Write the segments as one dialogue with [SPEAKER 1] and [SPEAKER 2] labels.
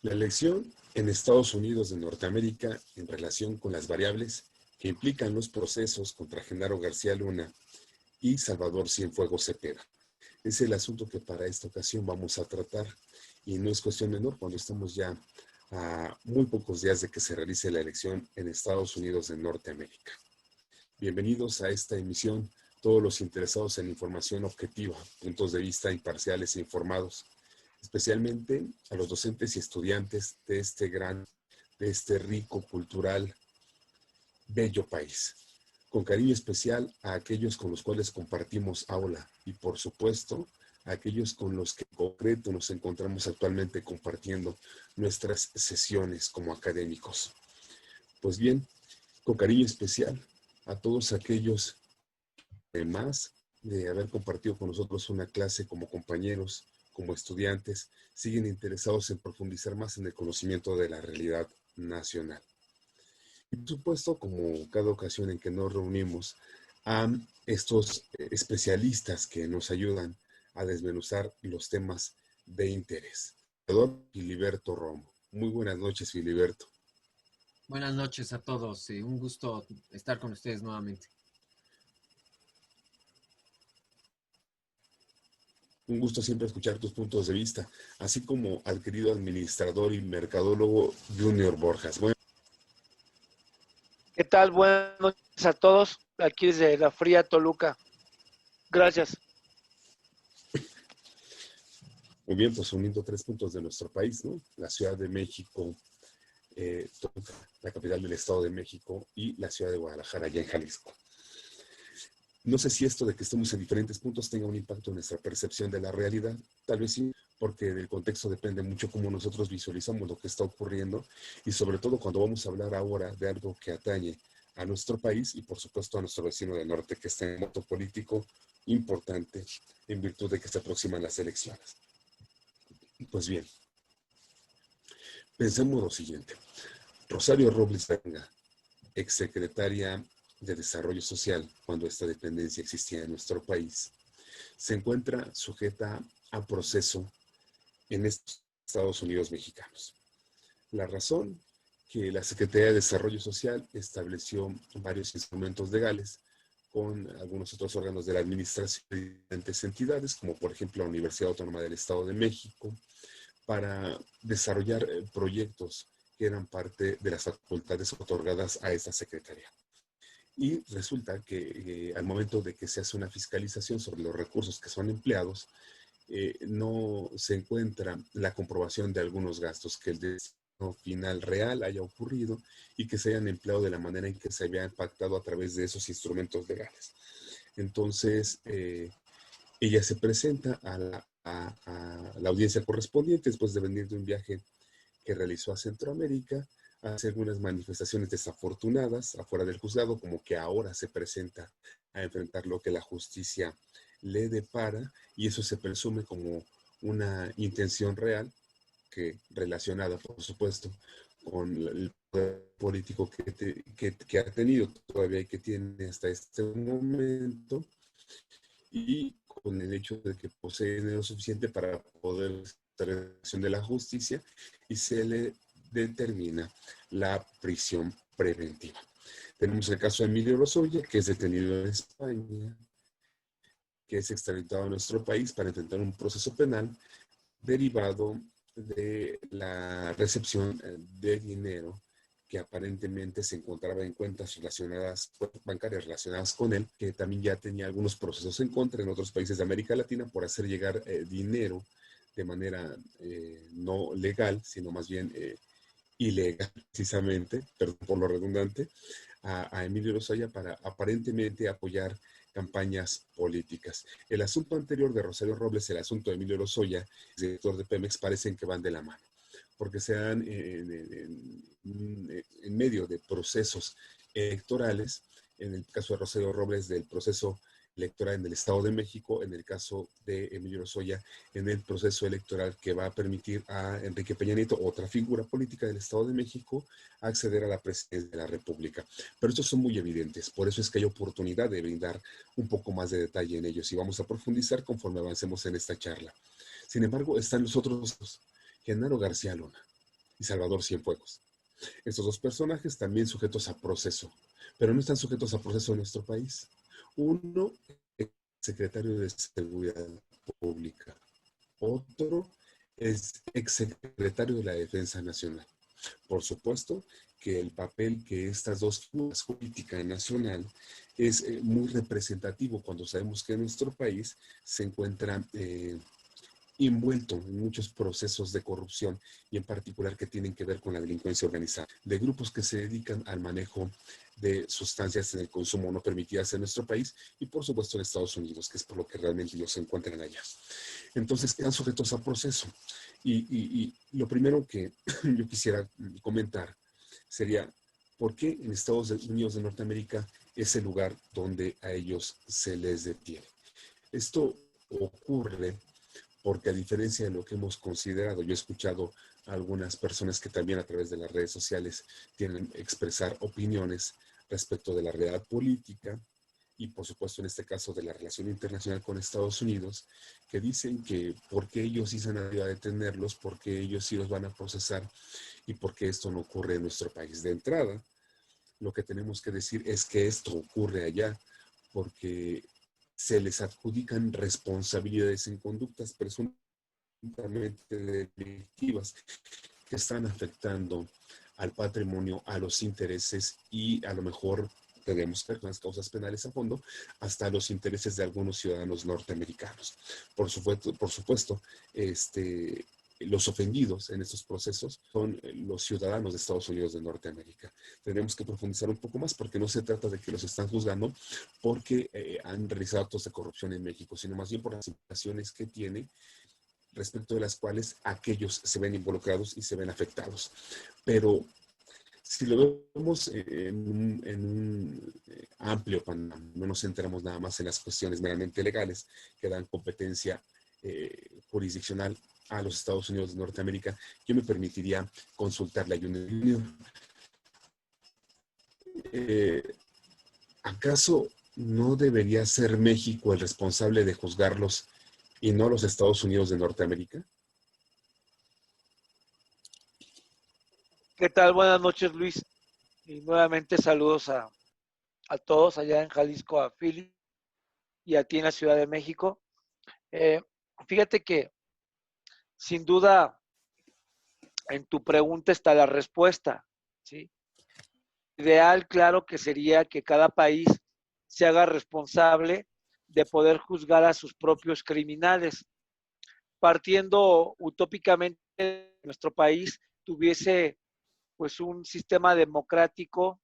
[SPEAKER 1] La elección en Estados Unidos de Norteamérica en relación con las variables que implican los procesos contra Genaro García Luna y Salvador Cienfuegos Cepeda. Es el asunto que para esta ocasión vamos a tratar y no es cuestión menor cuando estamos ya a muy pocos días de que se realice la elección en Estados Unidos de Norteamérica. Bienvenidos a esta emisión, todos los interesados en información objetiva, puntos de vista imparciales e informados, especialmente a los docentes y estudiantes de este rico, cultural, bello país. Con cariño especial a aquellos con los cuales compartimos aula y, por supuesto, a aquellos con los que en concreto nos encontramos actualmente compartiendo nuestras sesiones como académicos. Pues bien, con cariño especial a todos aquellos, además de haber compartido con nosotros una clase como compañeros, como estudiantes, siguen interesados en profundizar más en el conocimiento de la realidad nacional. Y por supuesto, como cada ocasión en que nos reunimos, a estos especialistas que nos ayudan a desmenuzar los temas de interés. Filiberto Romo. Muy buenas noches, Filiberto.
[SPEAKER 2] Buenas noches a todos. Un gusto estar con ustedes nuevamente.
[SPEAKER 1] Un gusto siempre escuchar tus puntos de vista, así como al querido administrador y mercadólogo Junior Borjas. Bueno,
[SPEAKER 3] ¿qué tal? Buenas noches a todos, aquí desde la fría Toluca. Gracias.
[SPEAKER 1] muy bien, pues uniendo tres puntos de nuestro país, ¿no? La Ciudad de México, Toluca, la capital del Estado de México, y la ciudad de Guadalajara, allá en Jalisco. No sé si esto de que estemos en diferentes puntos tenga un impacto en nuestra percepción de la realidad, tal vez sí, porque del contexto depende mucho cómo nosotros visualizamos lo que está ocurriendo y sobre todo cuando vamos a hablar ahora de algo que atañe a nuestro país y por supuesto a nuestro vecino del norte que está en un momento político importante en virtud de que se aproximan las elecciones. Pues bien, pensemos lo siguiente. Rosario Robles Berga, exsecretaria de Desarrollo Social, cuando esta dependencia existía en nuestro país, se encuentra sujeta a proceso en estos Estados Unidos mexicanos. La razón que la Secretaría de Desarrollo Social estableció varios instrumentos legales con algunos otros órganos de la administración de diferentes entidades, como por ejemplo la Universidad Autónoma del Estado de México, para desarrollar proyectos que eran parte de las facultades otorgadas a esta Secretaría. Y resulta que al momento de que se hace una fiscalización sobre los recursos que son empleados, no se encuentra la comprobación de algunos gastos, que el destino final real haya ocurrido y que se hayan empleado de la manera en que se había pactado a través de esos instrumentos legales. Entonces, ella se presenta a la audiencia correspondiente después de venir de un viaje que realizó a Centroamérica, hace algunas manifestaciones desafortunadas afuera del juzgado, como que ahora se presenta a enfrentar lo que la justicia le depara, y eso se presume como una intención real, que relacionada, por supuesto, con el poder político que ha tenido todavía y que tiene hasta este momento, y con el hecho de que posee dinero suficiente para poder estar en acción de la justicia y se le determina la prisión preventiva. Tenemos el caso de Emilio Lozoya, que es detenido en España, que es extraditado a nuestro país para enfrentar un proceso penal derivado de la recepción de dinero que aparentemente se encontraba en cuentas bancarias relacionadas con él, que también ya tenía algunos procesos en contra en otros países de América Latina por hacer llegar dinero de manera no legal, sino más bien ilegal, precisamente, perdón por lo redundante, a Emilio Lozoya para aparentemente apoyar campañas políticas. El asunto anterior de Rosario Robles, el asunto de Emilio Lozoya, director de Pemex, parecen que van de la mano, porque se dan en medio de procesos electorales, en el caso de Rosario Robles del proceso electoral en el Estado de México, en el caso de Emilio Lozoya, en el proceso electoral que va a permitir a Enrique Peña Nieto, otra figura política del Estado de México, acceder a la presidencia de la República. Pero estos son muy evidentes, por eso es que hay oportunidad de brindar un poco más de detalle en ellos y vamos a profundizar conforme avancemos en esta charla. Sin embargo, están los otros dos. Genaro García Luna. y Salvador Cienfuegos. Estos dos personajes también sujetos a proceso, pero no están sujetos a proceso en nuestro país. Uno es secretario de Seguridad Pública, otro es exsecretario de la Defensa Nacional. Por supuesto que el papel que estas dos figuras, política nacional, es muy representativo cuando sabemos que nuestro país se encuentra envuelto en muchos procesos de corrupción y en particular que tienen que ver con la delincuencia organizada, de grupos que se dedican al manejo de sustancias en el consumo no permitidas en nuestro país y por supuesto en Estados Unidos, que es por lo que realmente ellos se encuentran allá. Entonces quedan sujetos a proceso. Y lo primero que yo quisiera comentar sería, ¿por qué en Estados Unidos de Norteamérica es el lugar donde a ellos se les detiene? Esto ocurre porque a diferencia de lo que hemos considerado, yo he escuchado a algunas personas que también a través de las redes sociales tienen expresar opiniones respecto de la realidad política y por supuesto en este caso de la relación internacional con Estados Unidos, que dicen que por qué ellos sí se han arriba a detenerlos, por qué ellos sí los van a procesar y por qué esto no ocurre en nuestro país. De entrada, lo que tenemos que decir es que esto ocurre allá porque se les adjudican responsabilidades en conductas presuntamente delictivas que están afectando al patrimonio, a los intereses y a lo mejor tenemos que ver con las causas penales a fondo, hasta los intereses de algunos ciudadanos norteamericanos. Por supuesto, los ofendidos en estos procesos son los ciudadanos de Estados Unidos de Norteamérica. Tenemos que profundizar un poco más porque no se trata de que los están juzgando porque han realizado actos de corrupción en México, sino más bien por las implicaciones que tiene respecto de las cuales aquellos se ven involucrados y se ven afectados. Pero si lo vemos en un amplio panorama, no nos centramos nada más en las cuestiones meramente legales que dan competencia jurisdiccional a los Estados Unidos de Norteamérica, yo me permitiría consultar la Unión. ¿Acaso no debería ser México el responsable de juzgarlos y no los Estados Unidos de Norteamérica?
[SPEAKER 3] ¿Qué tal? Buenas noches, Luis. Y nuevamente saludos a todos allá en Jalisco, a Philly y a ti en la Ciudad de México. Eh, Fíjate que sin duda en tu pregunta está la respuesta, ¿sí? Ideal, claro, que sería que cada país se haga responsable de poder juzgar a sus propios criminales, partiendo utópicamente nuestro país tuviese pues un sistema democrático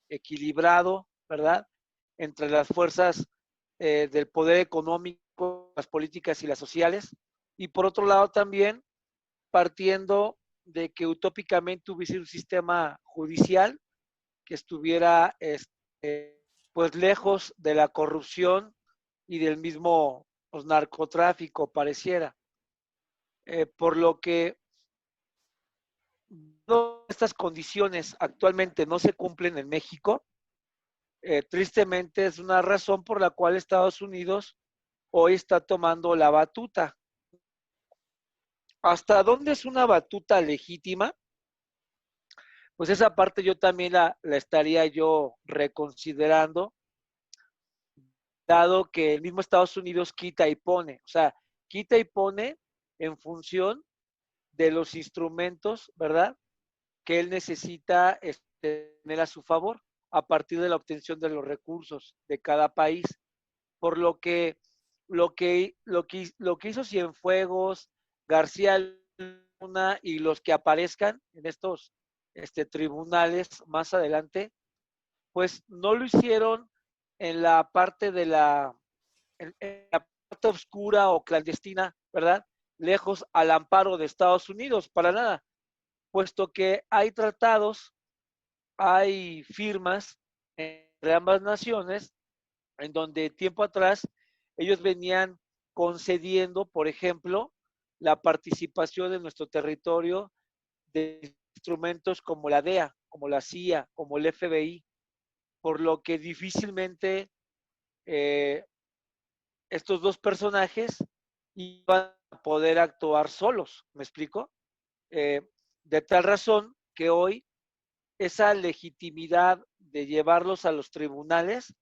[SPEAKER 3] equilibrado, ¿verdad? Entre las fuerzas del poder económico, las políticas y las sociales. Y por otro lado también partiendo de que utópicamente hubiese un sistema judicial que estuviera pues lejos de la corrupción y del mismo pues, narcotráfico, pareciera. Por lo que todas estas condiciones actualmente no se cumplen en México, tristemente es una razón por la cual Estados Unidos hoy está tomando la batuta. ¿Hasta dónde es una batuta legítima? Pues esa parte yo también la estaría yo reconsiderando, dado que el mismo Estados Unidos quita y pone, o sea, quita y pone en función de los instrumentos, ¿verdad? Que él necesita tener a su favor a partir de la obtención de los recursos de cada país. Por lo que hizo Cienfuegos, García Luna y los que aparezcan en estos tribunales más adelante, pues no lo hicieron en la parte de en la parte oscura o clandestina, ¿verdad? Lejos al amparo de Estados Unidos, para nada, puesto que hay tratados, hay firmas entre ambas naciones en donde tiempo atrás ellos venían concediendo, por ejemplo, la participación en nuestro territorio de instrumentos como la DEA, como la CIA, como el FBI, por lo que difícilmente eh, estos dos personajes iban a poder actuar solos, ¿me explico? Eh, De tal razón que hoy esa legitimidad de llevarlos a los tribunales,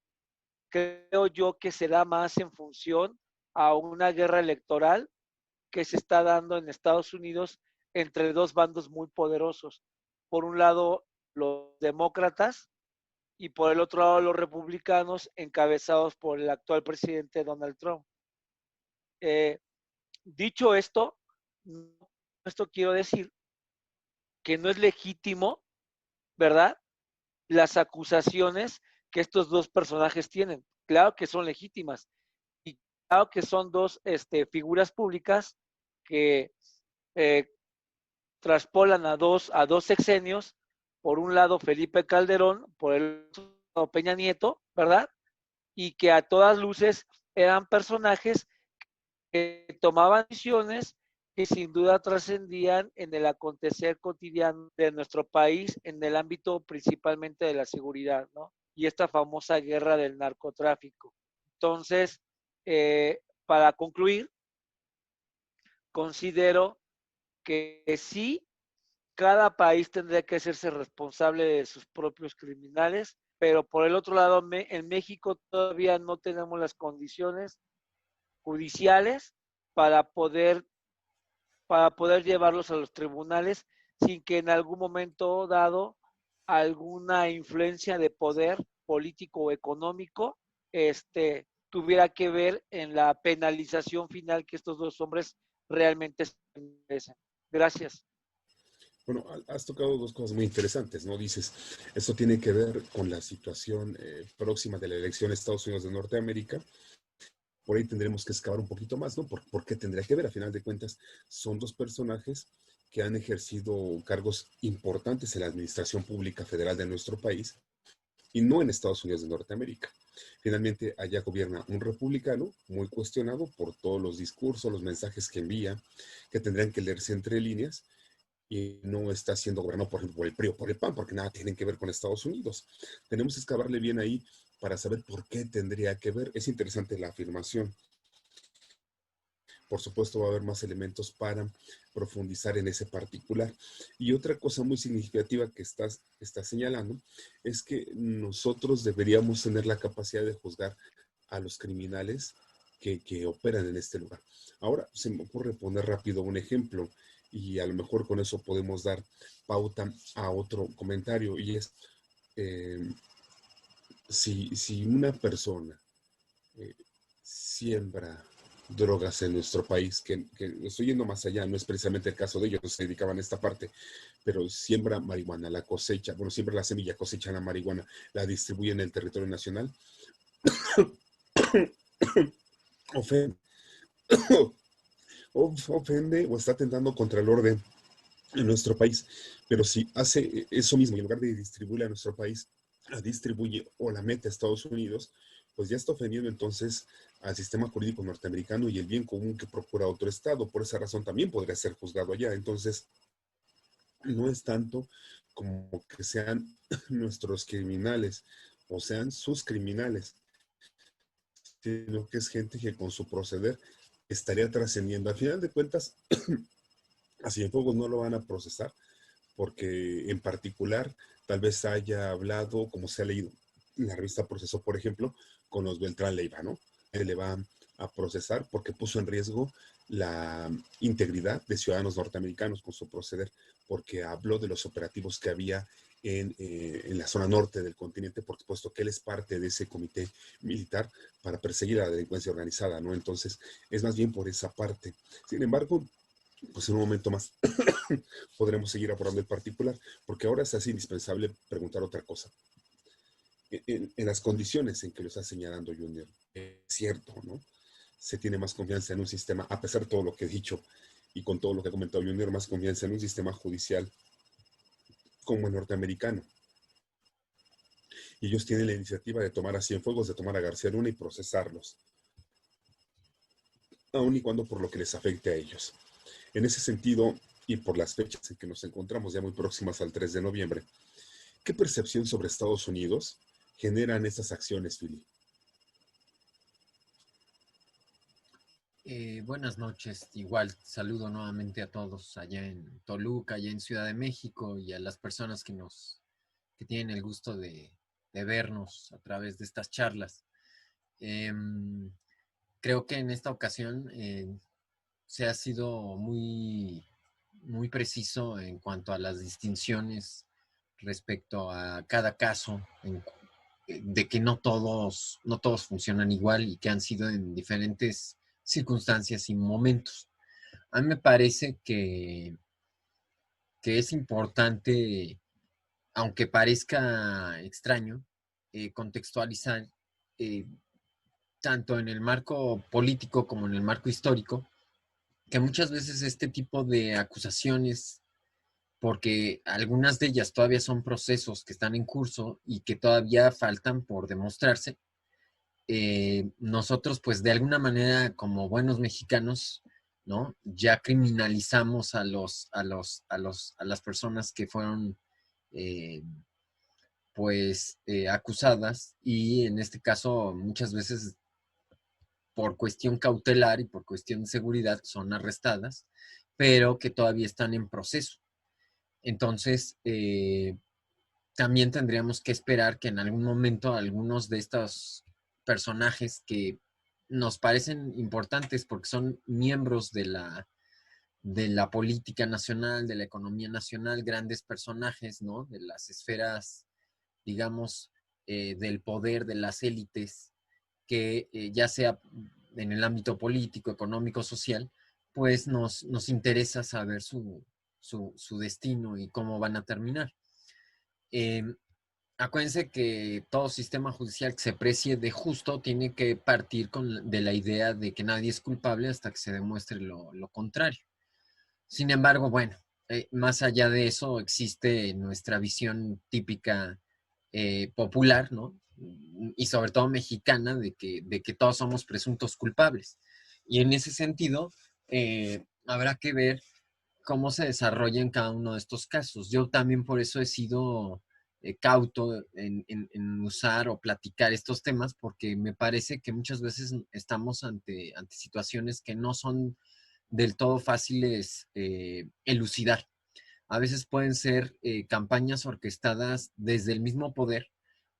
[SPEAKER 3] creo yo que se da más en función a una guerra electoral que se está dando en Estados Unidos entre dos bandos muy poderosos. Por un lado, los demócratas y por el otro lado, los republicanos encabezados por el actual presidente Donald Trump. Eh, Dicho esto, esto quiero decir que no es legítimo, ¿verdad? Las acusaciones que estos dos personajes tienen. Claro que son legítimas y claro que son dos figuras públicas que eh, traspolan a dos sexenios, por un lado Felipe Calderón, por el otro lado Peña Nieto, ¿verdad? Y que a todas luces eran personajes que tomaban decisiones que sin duda trascendían en el acontecer cotidiano de nuestro país, en el ámbito principalmente de la seguridad, ¿no? Y esta famosa guerra del narcotráfico. Entonces, para concluir, considero que sí, cada país tendría que hacerse responsable de sus propios criminales, pero por el otro lado, en México todavía no tenemos las condiciones judiciales para poder, para poder llevarlos a los tribunales sin que en algún momento dado alguna influencia de poder político o económico tuviera que ver en la penalización final que estos dos hombres realmente se merecen. Gracias.
[SPEAKER 1] Bueno, has tocado dos cosas muy interesantes, ¿no? Dices, esto tiene que ver con la situación próxima de la elección de Estados Unidos de Norteamérica. Por ahí tendremos que excavar un poquito más, ¿no? ¿Por qué tendría que ver? A final de cuentas, son dos personajes que han ejercido cargos importantes en la administración pública federal de nuestro país y no en Estados Unidos de Norteamérica. Finalmente, allá gobierna un republicano muy cuestionado por todos los discursos, los mensajes que envía, que tendrían que leerse entre líneas, y no está siendo gobernado, por ejemplo, por el PRI o por el PAN, porque nada tienen que ver con Estados Unidos. Tenemos que excavarle bien ahí para saber por qué tendría que ver. Es interesante la afirmación. Por supuesto, va a haber más elementos para profundizar en ese particular. Y otra cosa muy significativa que estás señalando es que nosotros deberíamos tener la capacidad de juzgar a los criminales que operan en este lugar. Ahora se me ocurre poner rápido un ejemplo y a lo mejor con eso podemos dar pauta a otro comentario, y es eh, si una persona siembra drogas en nuestro país, que estoy yendo más allá, no es precisamente el caso de ellos, no se dedicaban a esta parte, pero siembra marihuana, la cosecha, bueno, siembra la semilla, cosecha la marihuana, la distribuye en el territorio nacional, ofende, ofende o está atentando contra el orden en nuestro país. Pero si hace eso mismo y en lugar de distribuirla a nuestro país, la distribuye o la mete a Estados Unidos, pues ya está ofendiendo entonces al sistema jurídico norteamericano y el bien común que procura otro estado. Por esa razón también podría ser juzgado allá. Entonces, no es tanto como que sean nuestros criminales o sean sus criminales, sino que es gente que con su proceder estaría trascendiendo. Al final de cuentas, a Cienfuegos no lo van a procesar porque en particular tal vez haya hablado, como se ha leído en la revista Proceso, por ejemplo, con los Beltrán Leiva, ¿no? Él le va a procesar porque puso en riesgo la integridad de ciudadanos norteamericanos con su proceder, porque habló de los operativos que había en la zona norte del continente, por supuesto que él es parte de ese comité militar para perseguir a la delincuencia organizada, ¿no? Entonces, es más bien por esa parte. Sin embargo, pues en un momento más podremos seguir abordando el particular, porque ahora se hace indispensable preguntar otra cosa. En las condiciones en que lo está señalando Junior, es cierto, ¿no? Se tiene más confianza en un sistema, a pesar de todo lo que he dicho y con todo lo que ha comentado Junior, más confianza en un sistema judicial como el norteamericano. Y ellos tienen la iniciativa de tomar a Cienfuegos, de tomar a García Luna y procesarlos, aun y cuando por lo que les afecte a ellos. En ese sentido, y por las fechas en que nos encontramos ya muy próximas al 3 de noviembre, ¿qué percepción sobre Estados Unidos generan estas acciones, Philly?
[SPEAKER 2] Buenas noches. Igual saludo nuevamente a todos allá en Toluca, allá en Ciudad de México y a las personas que tienen el gusto de vernos a través de estas charlas. Em, Creo que en esta ocasión se ha sido muy preciso en cuanto a las distinciones respecto a cada caso, de que no todos funcionan igual y que han sido en diferentes circunstancias y momentos. A mí me parece que es importante, aunque parezca extraño, contextualizar eh, tanto en el marco político como en el marco histórico, que muchas veces este tipo de acusaciones, porque algunas de ellas todavía son procesos que están en curso y que todavía faltan por demostrarse, nosotros pues de alguna manera como buenos mexicanos, ¿no? Ya criminalizamos a las personas que fueron eh, acusadas y en este caso muchas veces por cuestión cautelar y por cuestión de seguridad son arrestadas, pero que todavía están en proceso. Entonces, también tendríamos que esperar que en algún momento algunos de estos personajes que nos parecen importantes porque son miembros de la política nacional, de la economía nacional, grandes personajes, ¿no? De las esferas, digamos, del poder de las élites, que ya sea en el ámbito político, económico, social, pues nos interesa saber su destino y cómo van a terminar. Eh, Acuérdense que todo sistema judicial que se precie de justo tiene que partir de la idea de que nadie es culpable hasta que se demuestre lo contrario. Sin embargo, bueno, más allá de eso existe nuestra visión típica popular, ¿no? Y sobre todo mexicana, de que todos somos presuntos culpables. Y en ese sentido, habrá que ver cómo se desarrolla en cada uno de estos casos. Yo también por eso he sido cauto en usar o platicar estos temas, porque me parece que muchas veces estamos ante situaciones que no son del todo fáciles elucidar. A veces pueden ser campañas orquestadas desde el mismo poder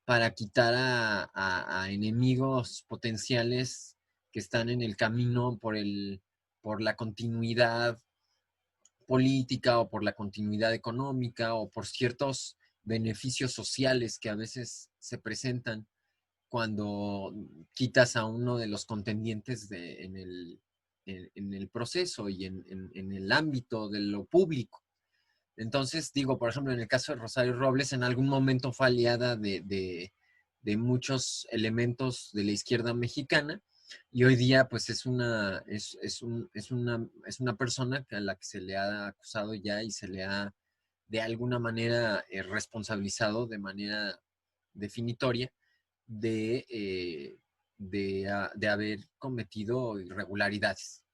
[SPEAKER 2] para quitar a enemigos potenciales que están en el camino por la continuidad política o por la continuidad económica o por ciertos beneficios sociales que a veces se presentan cuando quitas a uno de los contendientes en el proceso y en el ámbito de lo público. Entonces, digo, por ejemplo, en el caso de Rosario Robles, en algún momento fue aliada de muchos elementos de la izquierda mexicana y hoy día pues es una persona a la que se le ha acusado ya y se le ha de alguna manera responsabilizado de manera definitoria de haber cometido irregularidades.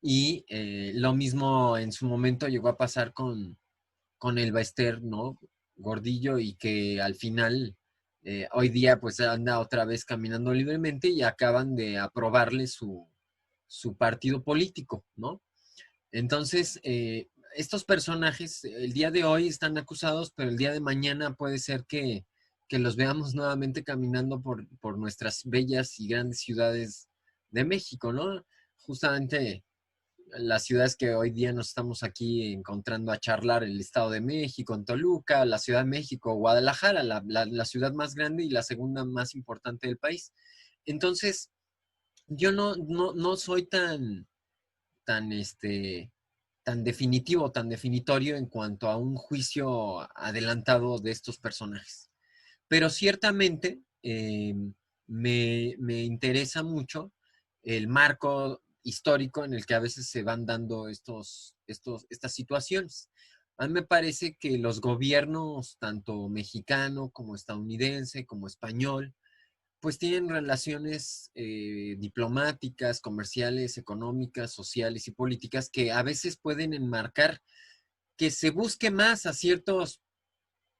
[SPEAKER 2] Y lo mismo en su momento llegó a pasar con el Baester, ¿no? Gordillo y que al final, hoy día pues anda otra vez caminando libremente y acaban de aprobarle su partido político, ¿no? Entonces, estos personajes el día de hoy están acusados, pero el día de mañana puede ser que los veamos nuevamente caminando por nuestras bellas y grandes ciudades de México, ¿no? Justamente las ciudades que hoy día nos estamos aquí encontrando a charlar, el Estado de México, en Toluca, la Ciudad de México, Guadalajara, la ciudad más grande y la segunda más importante del país. Entonces, yo no soy tan, tan definitivo, tan definitorio en cuanto a un juicio adelantado de estos personajes. Pero ciertamente me interesa mucho el marco histórico en el que a veces se van dando estas situaciones. A mí me parece que los gobiernos, tanto mexicano como estadounidense, como español, pues tienen relaciones diplomáticas, comerciales, económicas, sociales y políticas que a veces pueden enmarcar que se busque más a ciertos,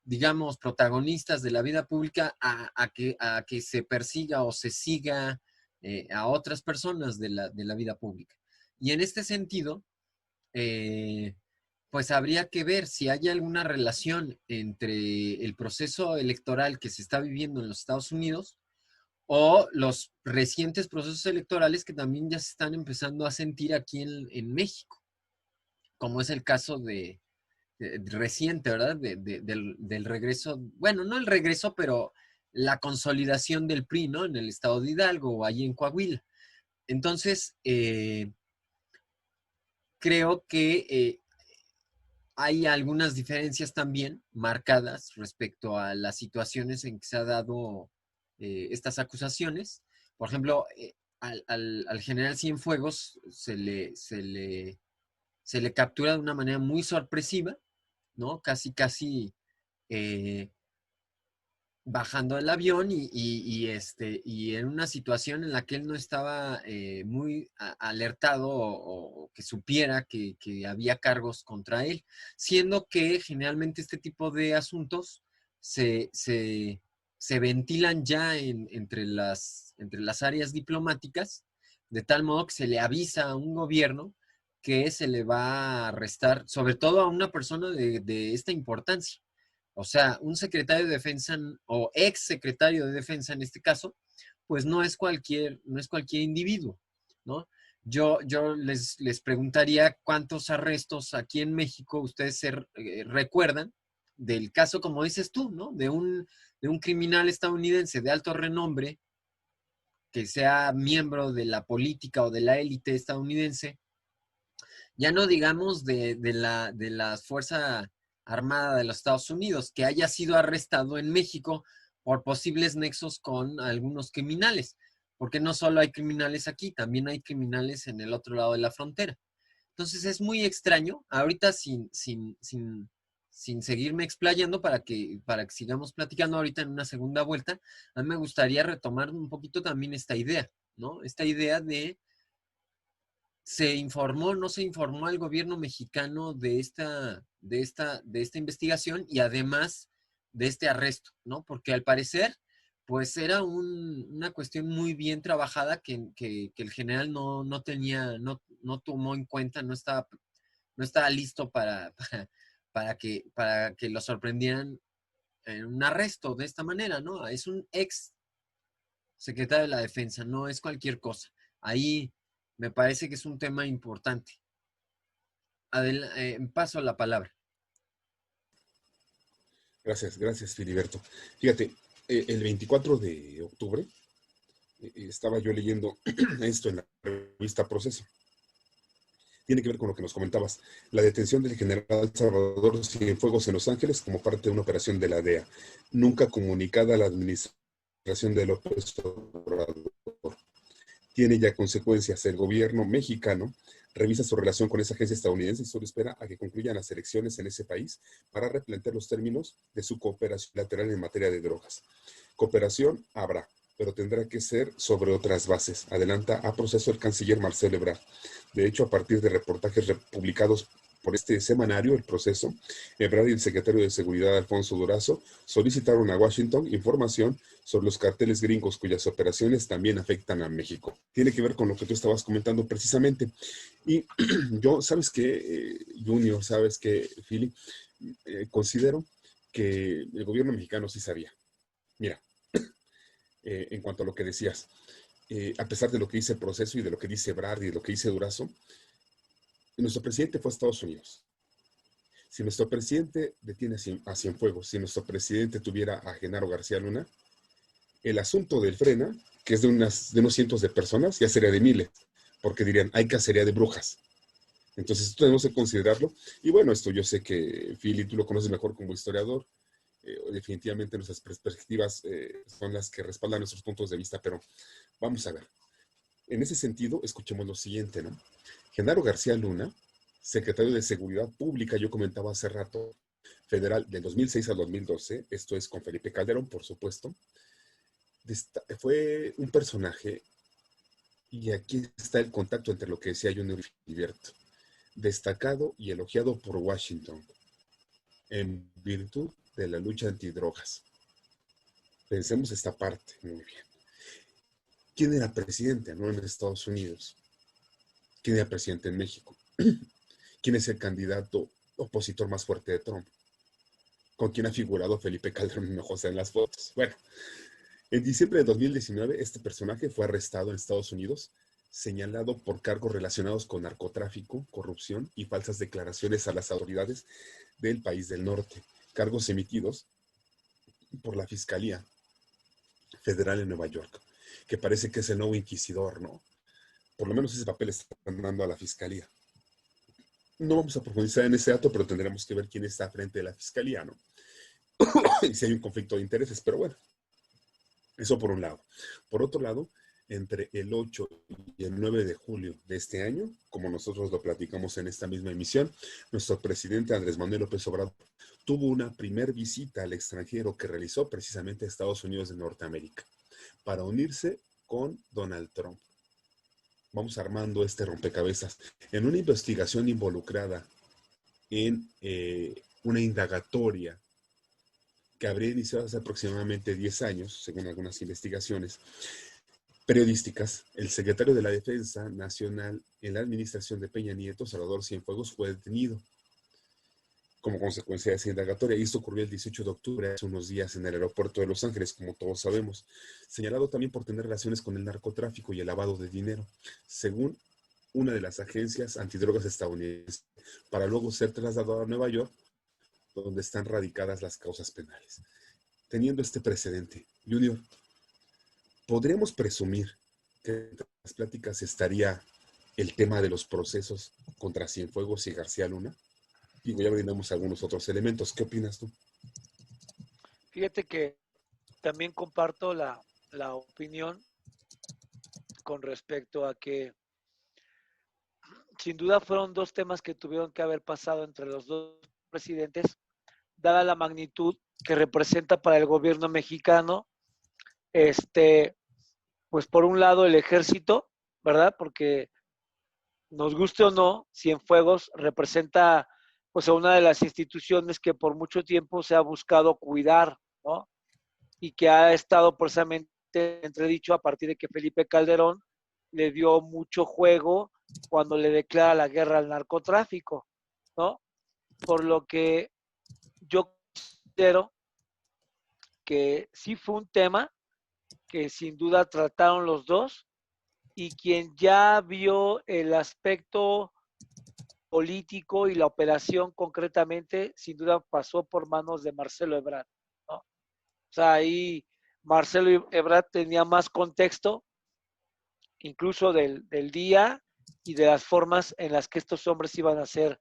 [SPEAKER 2] digamos, protagonistas de la vida pública a que se persiga o se siga a otras personas de la vida pública. Y en este sentido, pues habría que ver si hay alguna relación entre el proceso electoral que se está viviendo en los Estados Unidos o los recientes procesos electorales que también ya se están empezando a sentir aquí en México, como es el caso reciente, ¿verdad? Del regreso, bueno, no el regreso, pero la consolidación del PRI, ¿no? En el estado de Hidalgo o allí en Coahuila. Entonces, creo que hay algunas diferencias también marcadas respecto a las situaciones en que se ha dado estas acusaciones. Por ejemplo, al general Cienfuegos se le captura de una manera muy sorpresiva, ¿no? Casi eh, bajando del avión y en una situación en la que él no estaba muy alertado o que supiera que había cargos contra él, siendo que generalmente este tipo de asuntos se, se, se ventilan ya entre las áreas diplomáticas, de tal modo que se le avisa a un gobierno que se le va a arrestar, sobre todo a una persona de esta importancia. O sea, un secretario de defensa o ex secretario de defensa en este caso, pues no es cualquier individuo, ¿no? Yo les preguntaría cuántos arrestos aquí en México ustedes recuerdan del caso, como dices tú, ¿no? De un criminal estadounidense de alto renombre que sea miembro de la política o de la élite estadounidense, ya no digamos de la Fuerza Armada de los Estados Unidos, que haya sido arrestado en México por posibles nexos con algunos criminales, porque no solo hay criminales aquí, también hay criminales en el otro lado de la frontera. Entonces es muy extraño, ahorita sin seguirme explayando para que sigamos platicando ahorita en una segunda vuelta, a mí me gustaría retomar un poquito también esta idea, ¿no? Esta idea de ¿se informó, no se informó al gobierno mexicano de esta investigación y además de este arresto, ¿no? Porque al parecer, pues era una cuestión muy bien trabajada que el general no tenía, no tomó en cuenta, no estaba listo para que lo sorprendieran en un arresto de esta manera, ¿no? Es un ex secretario de la defensa, no es cualquier cosa. Ahí me parece que es un tema importante. Paso a la palabra.
[SPEAKER 1] Gracias, Filiberto. Fíjate, el 24 de octubre estaba yo leyendo esto en la revista Proceso. Tiene que ver con lo que nos comentabas, la detención del general Salvador Cienfuegos en Los Ángeles como parte de una operación de la DEA, nunca comunicada a la administración de López Obrador. Tiene ya consecuencias. El gobierno mexicano revisa su relación con esa agencia estadounidense y solo espera a que concluyan las elecciones en ese país para replantear los términos de su cooperación bilateral en materia de drogas. Cooperación habrá, pero tendrá que ser sobre otras bases, adelanta a Proceso el canciller Marcelo Ebrard. De hecho, a partir de reportajes publicados por este semanario, El Proceso, Ebrard y el secretario de Seguridad, Alfonso Durazo, solicitaron a Washington información sobre los carteles gringos cuyas operaciones también afectan a México. Tiene que ver con lo que tú estabas comentando precisamente. Y yo, ¿sabes qué, Junior? ¿Sabes qué, Philly? Considero que el gobierno mexicano sí sabía. Mira, en cuanto a lo que decías, a pesar de lo que dice el Proceso y de lo que dice Ebrard y de lo que dice Durazo, nuestro presidente fue a Estados Unidos. Si nuestro presidente detiene a Cienfuegos, si nuestro presidente tuviera a Genaro García Luna, el asunto del Frena, que es de unos cientos de personas, ya sería de miles, porque dirían, hay cacería de brujas. Entonces, esto tenemos que considerarlo. Y bueno, esto yo sé que, Philly, tú lo conoces mejor como historiador. Definitivamente nuestras perspectivas son las que respaldan nuestros puntos de vista, pero vamos a ver. En ese sentido, escuchemos lo siguiente, ¿no? Genaro García Luna, secretario de Seguridad Pública, yo comentaba hace rato, federal del 2006 al 2012, esto es con Felipe Calderón, por supuesto, fue un personaje, y aquí está el contacto entre lo que decía Junior y Filiberto, destacado y elogiado por Washington, en virtud de la lucha antidrogas. Pensemos esta parte, muy bien. ¿Quién era presidente, no, en Estados Unidos? ¿Quién era presidente en México? ¿Quién es el candidato opositor más fuerte de Trump? ¿Con quién ha figurado Felipe Calderón Hinojosa en las fotos? Bueno, en diciembre de 2019, este personaje fue arrestado en Estados Unidos, señalado por cargos relacionados con narcotráfico, corrupción y falsas declaraciones a las autoridades del país del norte, cargos emitidos por la Fiscalía Federal en Nueva York, que parece que es el nuevo inquisidor, ¿no? Por lo menos ese papel está dando a la Fiscalía. No vamos a profundizar en ese dato, pero tendremos que ver quién está frente de la Fiscalía, ¿no? Y si hay un conflicto de intereses, pero bueno, eso por un lado. Por otro lado, entre el 8 y el 9 de julio de este año, como nosotros lo platicamos en esta misma emisión, nuestro presidente Andrés Manuel López Obrador tuvo una primer visita al extranjero que realizó precisamente a Estados Unidos de Norteamérica para unirse con Donald Trump. Vamos armando este rompecabezas en una investigación involucrada en una indagatoria que habría iniciado hace aproximadamente 10 años, según algunas investigaciones periodísticas. El secretario de la Defensa Nacional en la administración de Peña Nieto, Salvador Cienfuegos, fue detenido como consecuencia de esa indagatoria. Y esto ocurrió el 18 de octubre, hace unos días, en el aeropuerto de Los Ángeles, como todos sabemos, señalado también por tener relaciones con el narcotráfico y el lavado de dinero, según una de las agencias antidrogas estadounidenses, para luego ser trasladado a Nueva York, donde están radicadas las causas penales. Teniendo este precedente, Junior, ¿podríamos presumir que en las pláticas estaría el tema de los procesos contra Cienfuegos y García Luna? Digo, ya brindamos algunos otros elementos. ¿Qué opinas tú?
[SPEAKER 3] Fíjate que también comparto la opinión con respecto a que sin duda fueron dos temas que tuvieron que haber pasado entre los dos presidentes, dada la magnitud que representa para el gobierno mexicano, pues por un lado el ejército, ¿verdad? Porque nos guste o no, Cienfuegos representa pues a una de las instituciones que por mucho tiempo se ha buscado cuidar, ¿no? Y que ha estado precisamente entredicho a partir de que Felipe Calderón le dio mucho juego cuando le declara la guerra al narcotráfico, ¿no? Por lo que yo considero que sí fue un tema que sin duda trataron los dos y quien ya vio el aspecto político y la operación concretamente, sin duda pasó por manos de Marcelo Ebrard, ¿no? O sea, ahí Marcelo Ebrard tenía más contexto, incluso del día y de las formas en las que estos hombres iban a ser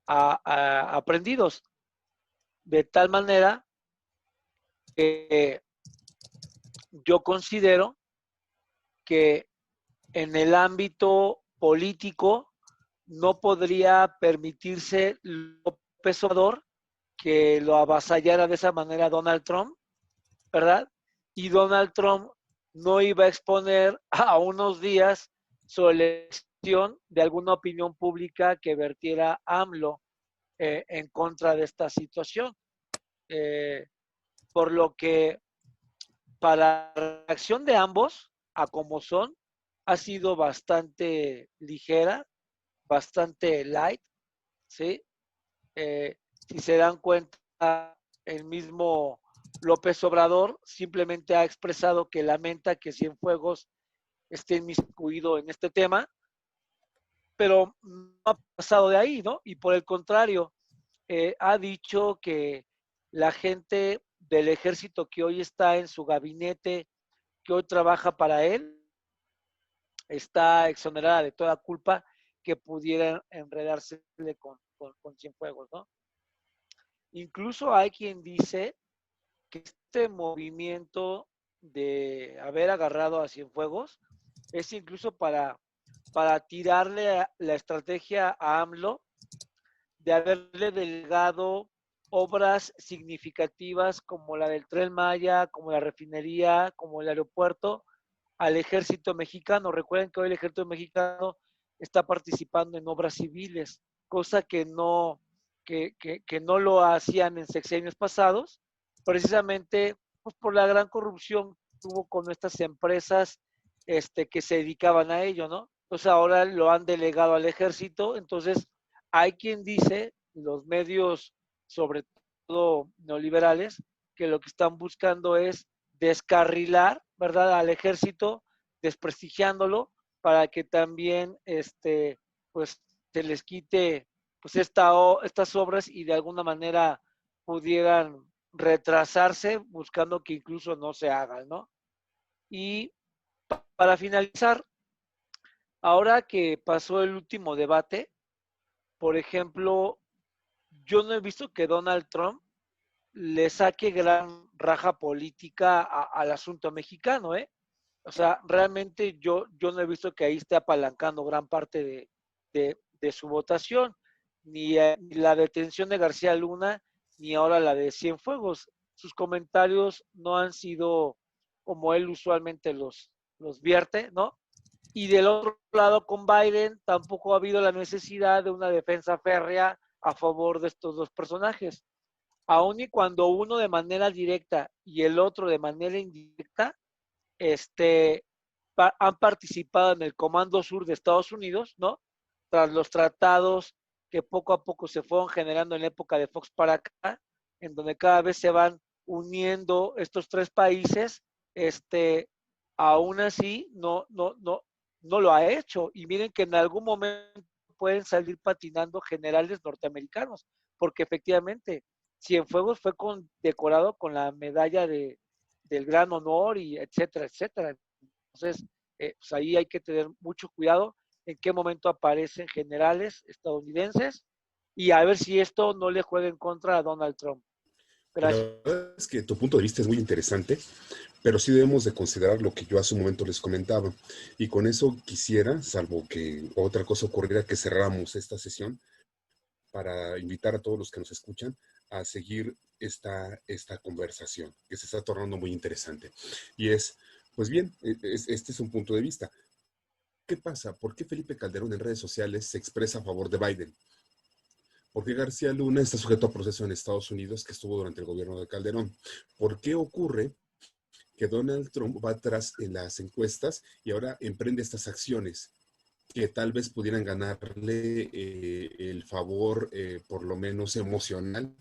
[SPEAKER 3] aprendidos. De tal manera que yo considero que en el ámbito político no podría permitirse López Obrador que lo avasallara de esa manera Donald Trump, ¿verdad? Y Donald Trump no iba a exponer a unos días su elección de alguna opinión pública que vertiera AMLO en contra de esta situación. Por lo que para la reacción de ambos, a como son, ha sido bastante ligera, bastante light, ¿sí? Si se dan cuenta, el mismo López Obrador simplemente ha expresado que lamenta que Cienfuegos esté inmiscuido en este tema, pero no ha pasado de ahí, ¿no? Y por el contrario, ha dicho que la gente del ejército que hoy está en su gabinete, que hoy trabaja para él, está exonerada de toda culpa que pudiera enredarse con Cienfuegos, ¿no? Incluso hay quien dice que este movimiento de haber agarrado a Cienfuegos es incluso para tirarle la estrategia a AMLO de haberle delegado obras significativas como la del Tren Maya, como la refinería, como el aeropuerto, al ejército mexicano. Recuerden que hoy el ejército mexicano está participando en obras civiles, cosa que no lo hacían en sexenios pasados, precisamente pues, por la gran corrupción que hubo con estas empresas que se dedicaban a ello, ¿no? Entonces ahora lo han delegado al ejército. Entonces hay quien dice, los medios, sobre todo neoliberales, que lo que están buscando es descarrilar, ¿verdad?, al ejército, desprestigiándolo, para que también pues se les quite pues estas obras y de alguna manera pudieran retrasarse, buscando que incluso no se hagan, ¿no? Y para finalizar, ahora que pasó el último debate, por ejemplo, yo no he visto que Donald Trump le saque gran raja política al asunto mexicano, ¿eh? O sea, realmente yo no he visto que ahí esté apalancando gran parte de su votación, ni la detención de García Luna, ni ahora la de Cienfuegos. Sus comentarios no han sido como él usualmente los vierte, ¿no? Y del otro lado, con Biden, tampoco ha habido la necesidad de una defensa férrea a favor de estos dos personajes. Aun y cuando uno de manera directa y el otro de manera indirecta, han participado en el Comando Sur de Estados Unidos, ¿no? Tras los tratados que poco a poco se fueron generando en la época de Fox para acá, en donde cada vez se van uniendo estos tres países, aún así no lo ha hecho. Y miren que en algún momento pueden salir patinando generales norteamericanos, porque efectivamente Cienfuegos fue decorado con la medalla del gran honor y etcétera, etcétera. Entonces, pues ahí hay que tener mucho cuidado en qué momento aparecen generales estadounidenses y a ver si esto no le juega en contra a Donald Trump.
[SPEAKER 1] Pues
[SPEAKER 3] Gracias.
[SPEAKER 1] la verdad es que tu punto de vista es muy interesante, pero sí debemos de considerar lo que yo hace un momento les comentaba. Y con eso quisiera, salvo que otra cosa ocurriera, que cerramos esta sesión para invitar a todos los que nos escuchan a seguir esta conversación, que se está tornando muy interesante. Y pues bien, este es un punto de vista. ¿Qué pasa? ¿Por qué Felipe Calderón en redes sociales se expresa a favor de Biden? ¿Por qué García Luna está sujeto a proceso en Estados Unidos que estuvo durante el gobierno de Calderón? ¿Por qué ocurre que Donald Trump va atrás en las encuestas y ahora emprende estas acciones que tal vez pudieran ganarle el favor, por lo menos emocional,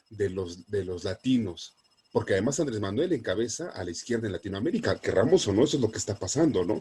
[SPEAKER 1] de los latinos? Porque además Andrés Manuel encabeza a la izquierda en Latinoamérica, querramos o no, eso es lo que está pasando, ¿no?